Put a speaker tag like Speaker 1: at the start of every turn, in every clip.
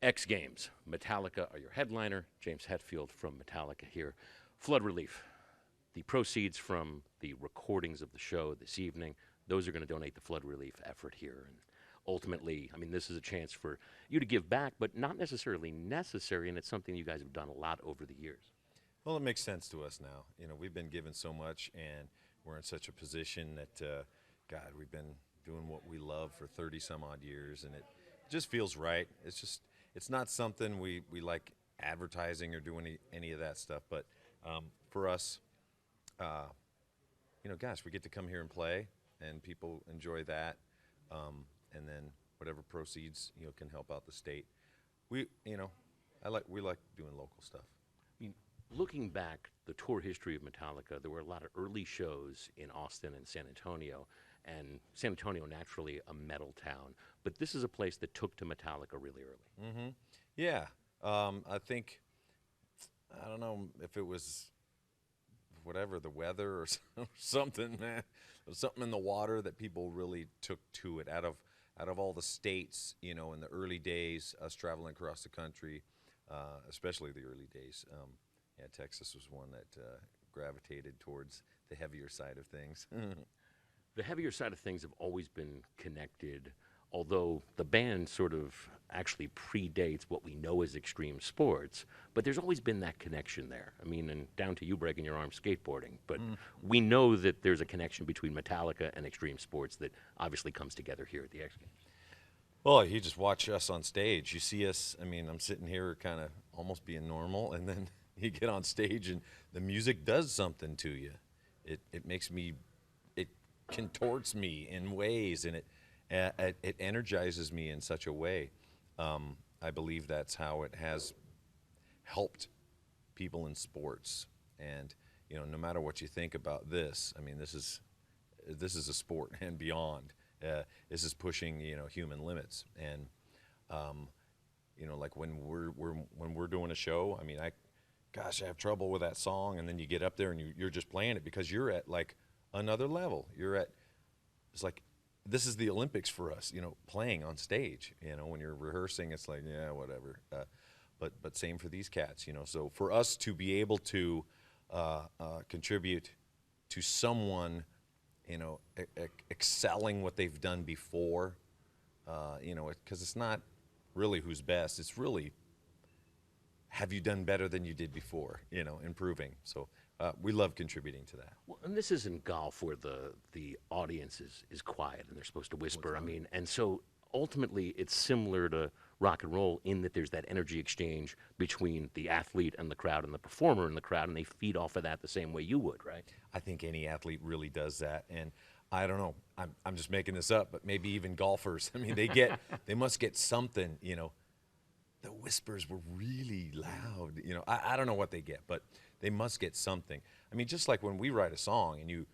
Speaker 1: X Games. Metallica are your headliner. James Hetfield from Metallica here. Flood relief. The proceeds from the recordings of the show this evening, those are going to donate the flood relief effort here. And ultimately, I mean, this is a chance for you to give back, but not necessarily necessary, and it's something you guys have done a lot over the years.
Speaker 2: Well, it makes sense to us now. You know, we've been given so much, and we're in such a position that, God, we've been doing what we love for 30 some odd years, and it just feels right. It's not something we like advertising or doing any of that stuff, but for us, uh, gosh, we get to come here and play, and people enjoy that, and then whatever proceeds, can help out the state. We, you know, we like doing local stuff.
Speaker 1: I mean, looking back, the tour history of Metallica, there were a lot of early shows in Austin and San Antonio, and San Antonio, naturally, a metal town. But this is a place that took to Metallica really early.
Speaker 2: Mm-hmm. Yeah, I think, I don't know if it was whatever, the weather or something, man. There was something in the water that people really took to it. Out of all the states, in the early days, us traveling across the country, especially the early days, yeah, Texas was one that gravitated towards the heavier side of things.
Speaker 1: The heavier side of things have always been connected, although the band sort of actually predates what we know as extreme sports, but there's always been that connection there. I mean, and down to you breaking your arm skateboarding, but we know that there's a connection between Metallica and extreme sports that obviously comes together here at the X Games.
Speaker 2: Well, you just watch us on stage. You see us, I mean, I'm sitting here kind of almost being normal, and then you get on stage and the music does something to you. It makes me, it contorts me in ways, and it energizes me in such a way. I believe that's how it has helped people in sports. And no matter what you think about this, I mean, this is a sport and beyond. This is pushing human limits. And like when we're doing a show, I mean, I have trouble with that song, and then you get up there and you're just playing it because you're at like another level. It's like, this is the Olympics for us, playing on stage. When you're rehearsing, it's like, yeah, whatever. But same for these cats, So for us to be able to contribute to someone, excelling what they've done before, because it's not really who's best. It's really, have you done better than you did before, improving. So we love contributing to that.
Speaker 1: Well, and this isn't golf where the audience is quiet and they're supposed to whisper. I mean, and so ultimately it's similar to rock and roll in that there's that energy exchange between the athlete and the crowd and the performer and the crowd, and they feed off of that the same way you would, right?
Speaker 2: I think any athlete really does that, and I don't know. I'm just making this up, but maybe even golfers. I mean, they must get something. The whispers were really loud. I don't know what they get, but they must get something. I mean, just like when we write a song and you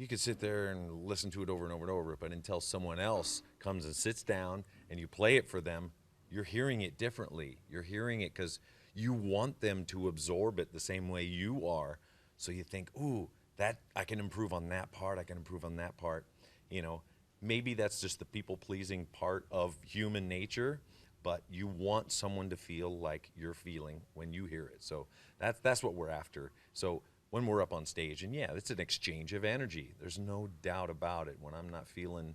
Speaker 2: could sit there and listen to it over and over and over, but until someone else comes and sits down and you play it for them, you're hearing it differently. You're hearing it because you want them to absorb it the same way you are. So you think, ooh, that I can improve on that part. I can improve on that part. Maybe that's just the people-pleasing part of human nature, but you want someone to feel like you're feeling when you hear it. So that's what we're after. So when we're up on stage, and yeah, it's an exchange of energy. There's no doubt about it. When I'm not feeling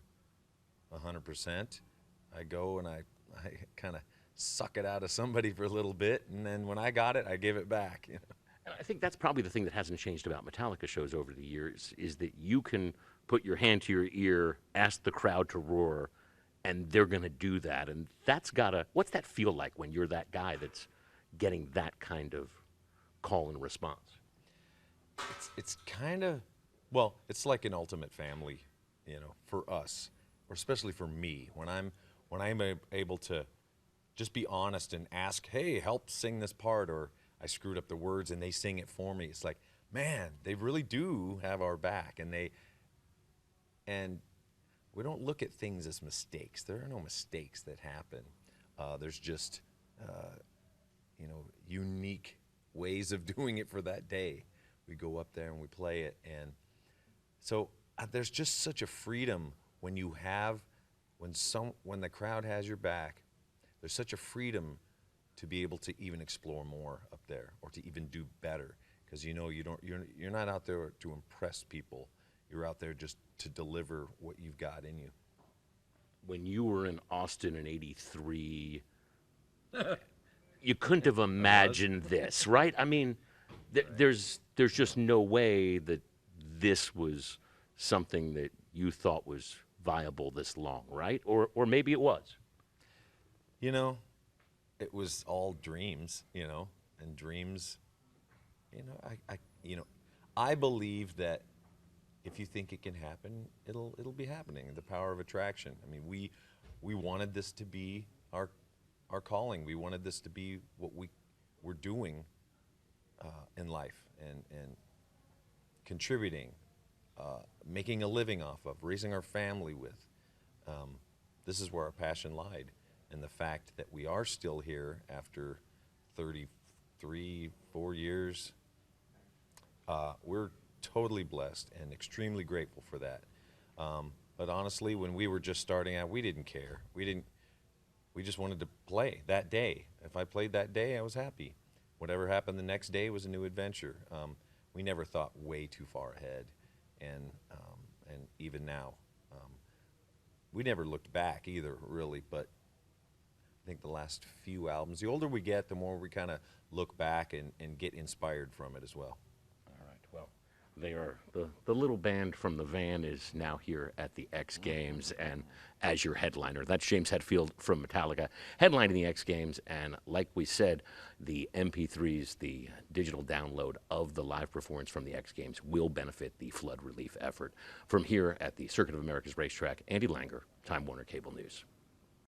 Speaker 2: 100%, I go and I kind of suck it out of somebody for a little bit, and then when I got it, I give it back.
Speaker 1: And I think that's probably the thing that hasn't changed about Metallica shows over the years is that you can put your hand to your ear, ask the crowd to roar, and they're going to do that. And what's that feel like when you're that guy that's getting that kind of call and response?
Speaker 2: It's kind of, well, it's like an ultimate family, for us, or especially for me. When I'm able to just be honest and ask, hey, help sing this part, or I screwed up the words and they sing it for me. It's like, man, they really do have our back, and we don't look at things as mistakes. There are no mistakes that happen. There's just, unique ways of doing it for that day. We go up there and we play it, and so there's just such a freedom when the crowd has your back. there's such a freedom to be able to even explore more up there or to even do better, because you know you're not out there to impress people. You're out there just to deliver what you've got in you.
Speaker 1: When you were in Austin in '83, you couldn't have imagined this, right? I mean, there's just no way that this was something that you thought was viable this long, right? Or maybe it was.
Speaker 2: You know, it was all dreams, and dreams, I believe that if you think it can happen, it'll be happening. The power of attraction. I mean, we wanted this to be our calling. We wanted this to be what we were doing in life, and contributing, making a living off of, raising our family with. This is where our passion lied. And the fact that we are still here after 33, 4 years, we're totally blessed and extremely grateful for that. But honestly, when we were just starting out, we didn't care. We just wanted to play that day. If I played that day, I was happy. Whatever happened the next day was a new adventure. We never thought way too far ahead, and even now, we never looked back either, really. But I think the last few albums, the older we get, the more we kind of look back and get inspired from it as well.
Speaker 1: All right. Well, they are the little band from the van is now here at the X Games and as your headliner. That's James Hetfield from Metallica, headlining the X Games. And like we said, the MP3s, the digital download of the live performance from the X Games will benefit the flood relief effort. From here at the Circuit of America's racetrack, Andy Langer, Time Warner Cable News.